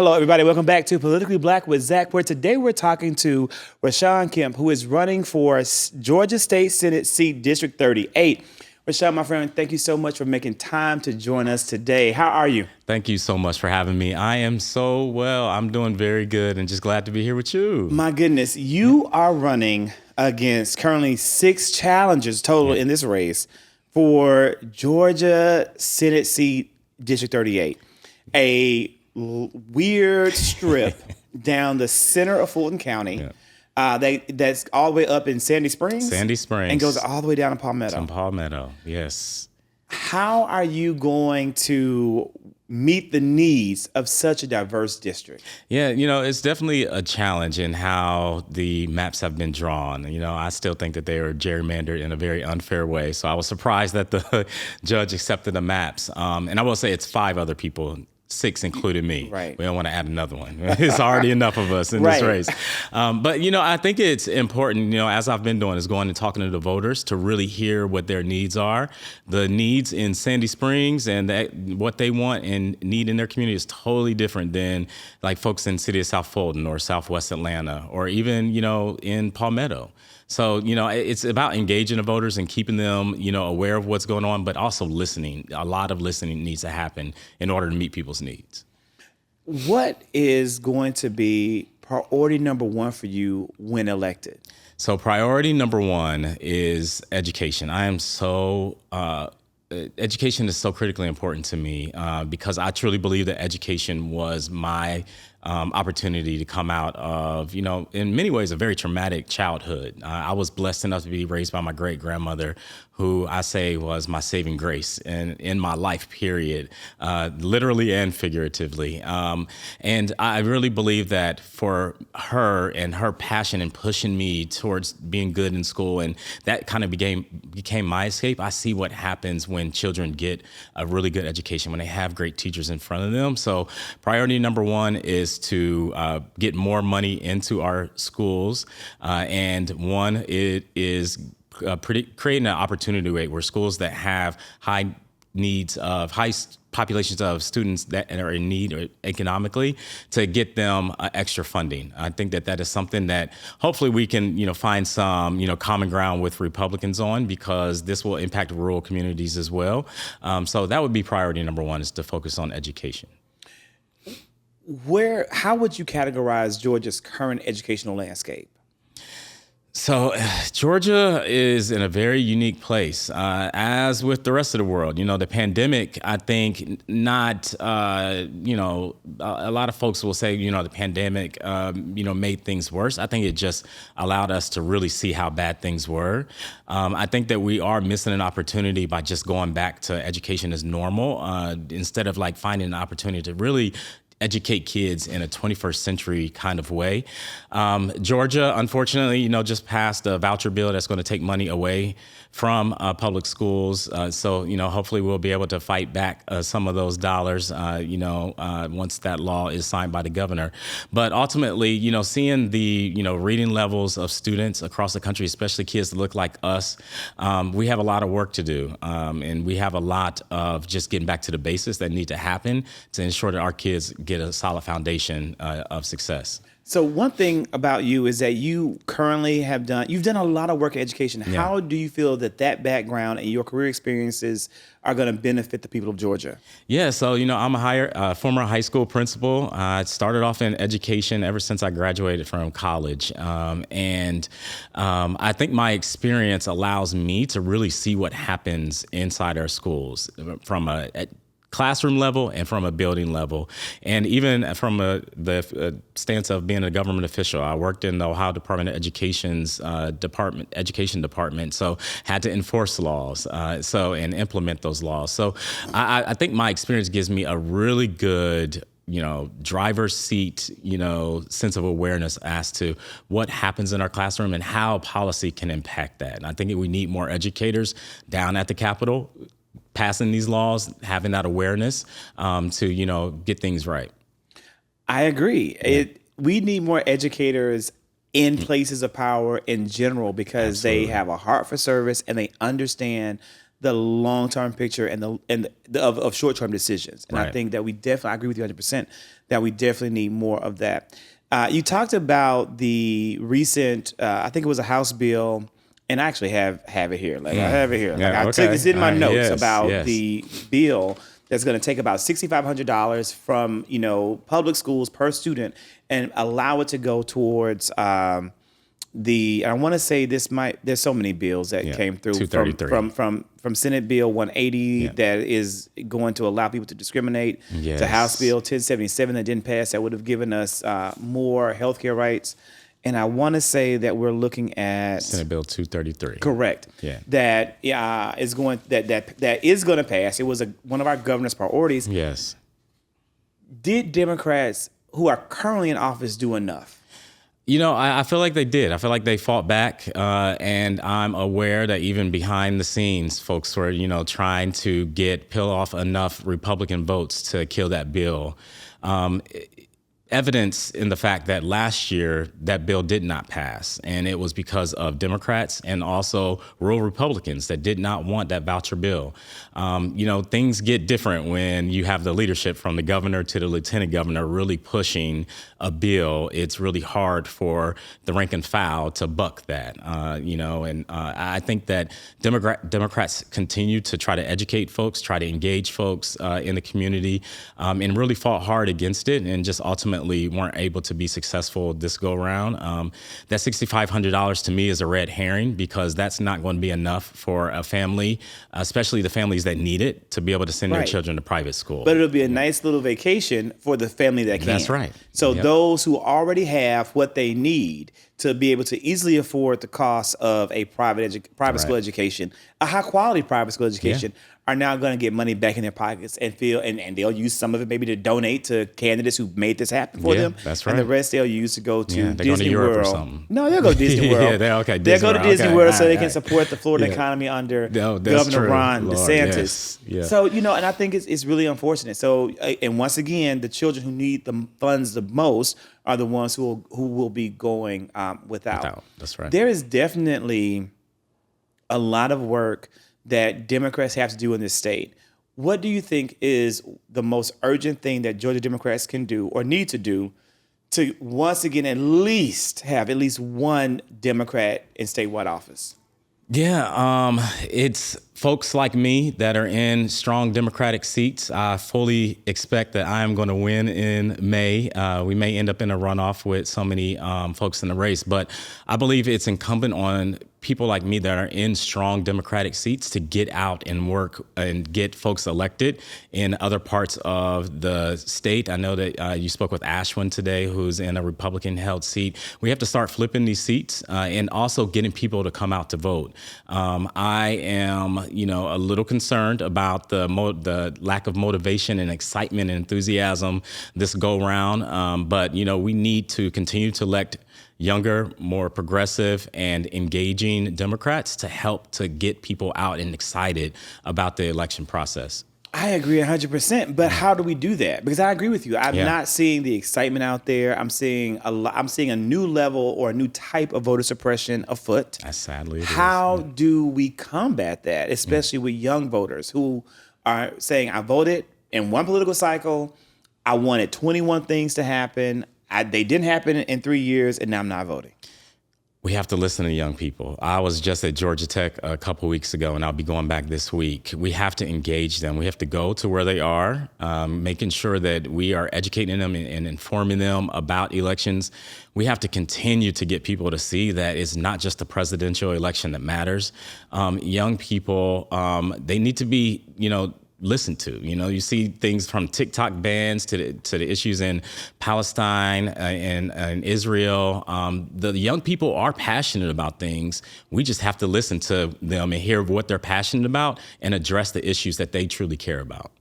Hello, everybody. Welcome back to Politically Black with Zach, where today we're talking to Rashaun Kemp, who is running for Georgia State Senate seat District 38. Rashaun, my friend, thank you so much for making time to join us today. How are you? Thank you so much for having me. I am so well. I'm doing very good and just glad to be here with you. My goodness, you are running against currently 6 challengers total in this race for Georgia Senate seat District 38. A weird strip down the center of Fulton County. That's all the way up in Sandy Springs. And goes all the way down to Palmetto. In Palmetto, yes. How are you going to meet the needs of such a diverse district? Yeah, it's definitely a challenge in how the maps have been drawn. I still think that they are gerrymandered in a very unfair way. So I was surprised that the judge accepted the maps. And I will say it's 5 other people. 6 including me. Right. We don't want to add another one. It's already enough of us in this race. But, I think it's important, as I've been doing, is going and talking to the voters to really hear what their needs are. The needs in Sandy Springs and what they want and need in their community is totally different than like folks in the city of South Fulton or Southwest Atlanta or even, in Palmetto. So, it's about engaging the voters and keeping them, aware of what's going on, but also listening. A lot of listening needs to happen in order to meet people's needs. What is going to be priority number 1 for you when elected? So priority number 1 is education. Education is so critically important to me because I truly believe that education was my opportunity to come out of, in many ways, a very traumatic childhood. I was blessed enough to be raised by my great-grandmother, who I say was my saving grace in my life, period, literally and figuratively. And I really believe that for her and her passion in pushing me towards being good in school, and that kind of became my escape. I see what happens when children get a really good education, when they have great teachers in front of them. So priority number 1 is to get more money into our schools. And one, it is creating an opportunity rate where schools that have high populations of students that are in need economically, to get them extra funding. I think that is something that hopefully we can, find some, common ground with Republicans on, because this will impact rural communities as well. So that would be priority number 1, is to focus on education. How would you categorize Georgia's current educational landscape? So Georgia is in a very unique place, as with the rest of the world. The pandemic, I think a lot of folks will say, the pandemic, made things worse. I think it just allowed us to really see how bad things were. I think that we are missing an opportunity by just going back to education as normal, instead of like finding an opportunity to really educate kids in a 21st century kind of way. Georgia, unfortunately, just passed a voucher bill that's going to take money away from public schools. So, hopefully we'll be able to fight back some of those dollars, once that law is signed by the governor. But ultimately, seeing the, reading levels of students across the country, especially kids that look like us, we have a lot of work to do. And we have a lot of just getting back to the basics that need to happen to ensure that our kids get a solid foundation of success. So one thing about you is that you currently you've done a lot of work in education. Yeah. How do you feel that background and your career experiences are going to benefit the people of Georgia? Yeah, so, I'm a former high school principal. I started off in education ever since I graduated from college. And I think my experience allows me to really see what happens inside our schools from a classroom level and from a building level, and even from the stance of being a government official. I worked in the Ohio Department of Education's education department, so had to enforce laws, and implement those laws. So I think my experience gives me a really good driver's seat, sense of awareness as to what happens in our classroom and how policy can impact that. And I think we need more educators down at the Capitol passing these laws, having that awareness to, get things right. I agree. Yeah. We need more educators in places of power in general, because Absolutely. They have a heart for service and they understand the long-term picture of short-term decisions. And I Right. think that I agree with you 100%, that we definitely need more of that. You talked about the recent, I think it was a House bill, and I actually have it here. Like I have it here. Like Yeah, I okay. took this in my notes Yes, about yes. the bill that's going to take about $6,500 from public schools per student and allow it to go towards I want to say there's so many bills that came through 233. from Senate Bill 180 Yeah. that is going to allow people to discriminate, Yes. to House Bill 1077 that didn't pass that would have given us more healthcare rights. And I want to say that we're looking at Senate Bill 233. correct. Yeah. That is going to pass. It was one of our governor's priorities. Yes. Did Democrats who are currently in office do enough? I feel like they did. I feel like they fought back, and I'm aware that even behind the scenes, folks were, trying to peel off enough Republican votes to kill that bill. Evidence in the fact that last year that bill did not pass, and it was because of Democrats and also rural Republicans that did not want that voucher bill. Things get different when you have the leadership from the governor to the lieutenant governor really pushing a bill. It's really hard for the rank and file to buck that, and I think that Democrats continue to try to educate folks, try to engage folks in the community, and really fought hard against it, and just ultimately weren't able to be successful this go around. That $6,500 to me is a red herring, because that's not going to be enough for a family, especially the families that need it, to be able to send their Right. children to private school. But it'll be a nice little vacation for the family that can. That's right. So Yep. those who already have what they need to be able to easily afford the cost of a private school education, a high quality private school education, are now going to get money back in their pockets and and they'll use some of it maybe to donate to candidates who made this happen for Yeah, them. that's And the right. rest they'll use to go to Yeah, they're going to Disney Europe or World. something. No, they'll go to Disney World. Yeah, they'll go to They'll go to Disney Disney World. World Okay, so they all can right. support the Florida Yeah. economy under No, that's Governor true. Ron Lord, DeSantis. yes. Yeah. So, and I think it's really unfortunate. So, and once again, the children who need the funds the most are the ones who will be going without. That's right. There is definitely a lot of work that Democrats have to do in this state. What do you think is the most urgent thing that Georgia Democrats can do or need to do to once again at least have at least one Democrat in statewide office? Yeah, it's folks like me that are in strong Democratic seats. I fully expect that I am going to win in May. We may end up in a runoff with so many folks in the race, but I believe it's incumbent on people like me that are in strong Democratic seats to get out and work and get folks elected in other parts of the state. I know that you spoke with Ashwin today, who's in a Republican-held seat. We have to start flipping these seats and also getting people to come out to vote. I am, a little concerned about the lack of motivation and excitement and enthusiasm this go round. But we need to continue to elect younger, more progressive, and engaging Democrats to help to get people out and excited about the election process. I agree 100%, but how do we do that? Because I agree with you. I'm Yeah. not seeing the excitement out there. I'm seeing I'm seeing a new level or a new type of voter suppression afoot. Sadly, it is. How do we combat that, especially with young voters who are saying, I voted in one political cycle, I wanted 21 things to happen, they didn't happen in 3 years, and now I'm not voting? We have to listen to young people. I was just at Georgia Tech a couple weeks ago, and I'll be going back this week. We have to engage them. We have to go to where they are, making sure that we are educating them and informing them about elections. We have to continue to get people to see that it's not just the presidential election that matters. Young people, they need to be, listened to. You see things from TikTok bans to the issues in Palestine and Israel. The young people are passionate about things. We just have to listen to them and hear what they're passionate about and address the issues that they truly care about.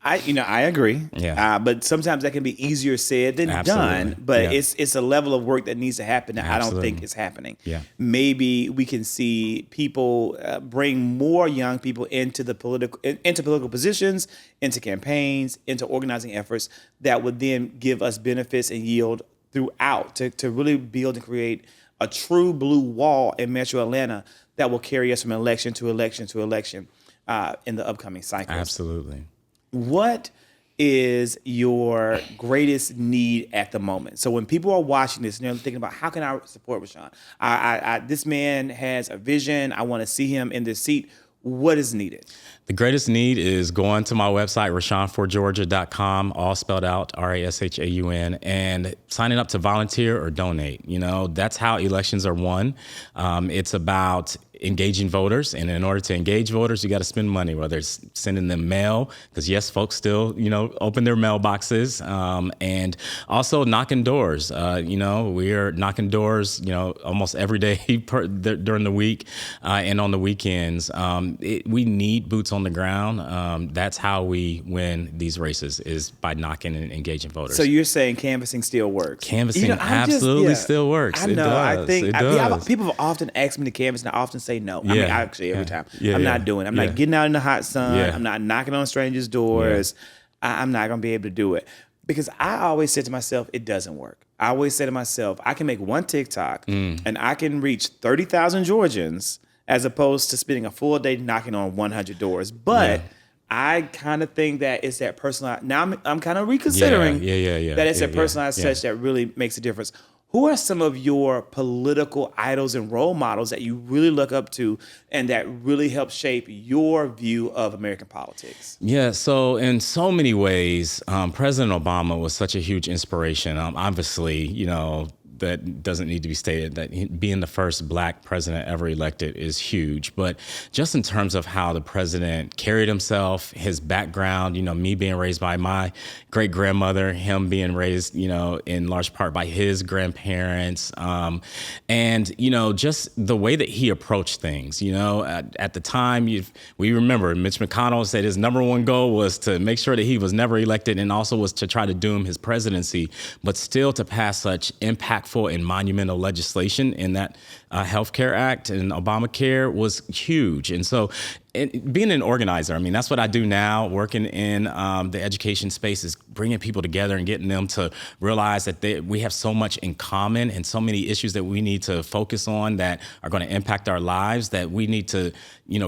I agree. Yeah. But sometimes that can be easier said than Absolutely. done. But Yeah. it's a level of work that needs to happen that I don't Absolutely. think is happening. Yeah. Maybe we can see people bring more young people into political positions, into campaigns, into organizing efforts that would then give us benefits and yield throughout to really build and create a true blue wall in Metro Atlanta that will carry us from election to election to election in the upcoming cycles. Absolutely. What is your greatest need at the moment? So when people are watching this and they're thinking about how can I support Rashaun? This man has a vision. I want to see him in this seat. What is needed? The greatest need is going to my website, RashaunForGeorgia.com, all spelled out, RASHAUN, and signing up to volunteer or donate. That's how elections are won. It's about engaging voters, and in order to engage voters, you got to spend money, whether it's sending them mail, because yes, folks still, open their mailboxes, and also knocking doors. We're knocking doors, almost every day during the week and on the weekends. We need boots on the ground. That's how we win these races, is by knocking and engaging voters. So you're saying canvassing still works? Canvassing absolutely still works. I know. It does. I think people have often asked me to canvass, and I often say no. I mean, actually, every time. I'm not doing it. I'm not getting out in the hot sun. I'm not knocking on strangers' doors. I'm not going to be able to do it. Because I always say to myself, it doesn't work. I always say to myself, I can make one TikTok and I can reach 30,000 Georgians as opposed to spending a full day knocking on 100 doors. But I kind of think that it's that personalized. Now I'm kind of reconsidering that it's that personalized touch that really makes a difference. Who are some of your political idols and role models that you really look up to and that really help shape your view of American politics? Yeah, so in so many ways, President Obama was such a huge inspiration. Obviously, that doesn't need to be stated, that being the first Black president ever elected is huge. But just in terms of how the president carried himself, his background, me being raised by my great grandmother, him being raised, in large part by his grandparents, and just the way that he approached things. At the time, we remember Mitch McConnell said his number one goal was to make sure that he was never elected, and also was to try to doom his presidency, but still to pass such impactful and monumental legislation in that Healthcare Act and Obamacare was huge. And so being an organizer, that's what I do now, working in the education space, is bringing people together and getting them to realize that we have so much in common and so many issues that we need to focus on that are going to impact our lives, that we need to,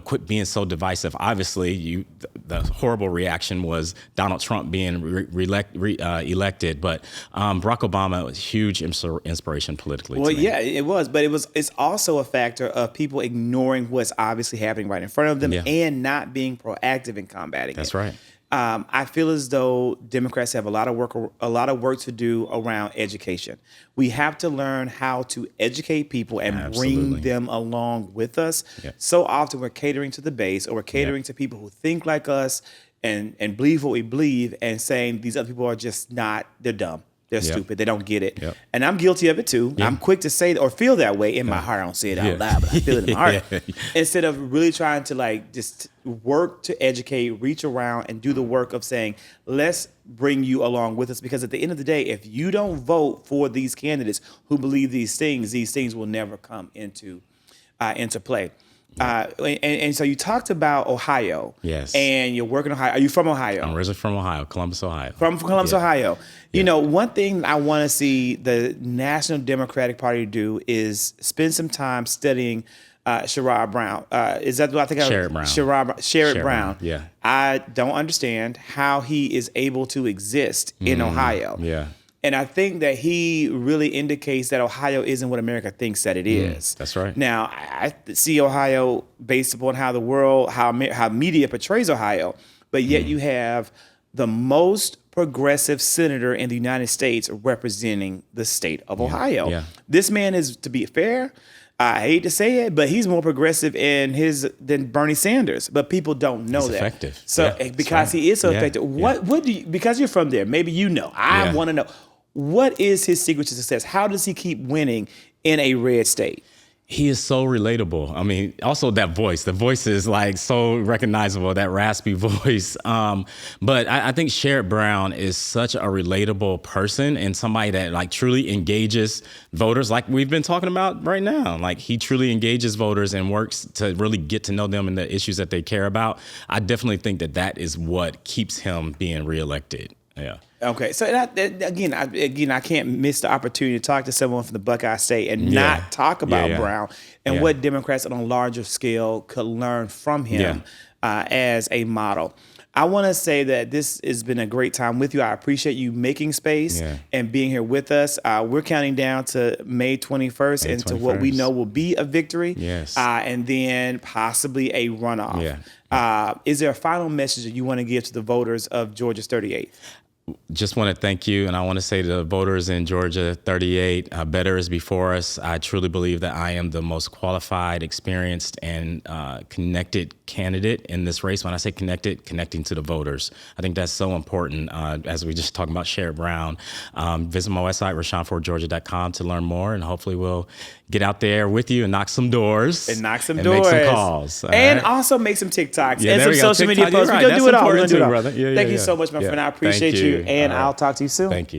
quit being so divisive. Obviously, the horrible reaction was Donald Trump being elected, but Barack Obama was a huge inspiration politically. Well, to me. yeah, it was, but it's also a factor of people ignoring what's obviously happening right in front of them and not being proactive in combating it. That's right. I feel as though Democrats have a lot of work to do around education. We have to learn how to educate people and bring them along with us. Yep. So often we're catering to the base, or we're catering to people who think like us and believe what we believe, and saying these other people are just not, they're dumb. They're stupid. They don't get it. Yep. And I'm guilty of it too. I'm quick to say or feel that way in my heart. I don't say it out loud, but I feel it in my heart. Instead of really trying to just work to educate, reach around and do the work of saying, let's bring you along with us. Because at the end of the day, if you don't vote for these candidates who believe these things will never come into play. And so you talked about Ohio. Yes. And you're working in Ohio. Are you from Ohio? I'm originally from Ohio, Columbus, Ohio. From Columbus, Ohio. One thing I want to see the National Democratic Party do is spend some time studying Sherrod Brown. Is that what I think? Sherrod Brown. Sherrod Brown. Yeah. I don't understand how he is able to exist in Ohio. Yeah. And I think that he really indicates that Ohio isn't what America thinks that it is. That's right. Now, I see Ohio based upon how the world, how media portrays Ohio, but yet you have the most progressive senator in the United States representing the state of Ohio. Yeah. This man is, to be fair, I hate to say it, but he's more progressive than Bernie Sanders. But people don't know that. Effective. So because he is so effective, what do you, because you're from there, maybe I want to know, what is his secret to success? How does he keep winning in a red state? He is so relatable. Also that voice. The voice is so recognizable, that raspy voice. But I think Sherrod Brown is such a relatable person and somebody that truly engages voters, like we've been talking about right now. He truly engages voters and works to really get to know them and the issues that they care about. I definitely think that is what keeps him being reelected. Yeah. Okay, so again, I can't miss the opportunity to talk to someone from the Buckeye State and not talk about Brown and what Democrats on a larger scale could learn from him as a model. I want to say that this has been a great time with you. I appreciate you making space and being here with us. We're counting down to May 21st and to what we know will be a victory. Yes. And then possibly a runoff. Is there a final message that you want to give to the voters of Georgia's 38th? Just want to thank you, and I want to say to the voters in Georgia 38, better is before us. I truly believe that I am the most qualified, experienced, and connected candidate in this race. When I say connected, connecting to the voters. I think that's so important. As we just talked about Sherrod Brown, visit my website, RashaunForGeorgia.com, to learn more, and hopefully we'll get out there with you and knock some doors. And make some calls. And also make some TikToks and some social TikTok, media posts. right. We're going to do it all. Brother. Thank you so much, my friend. I appreciate you. And I'll talk to you soon. Thank you.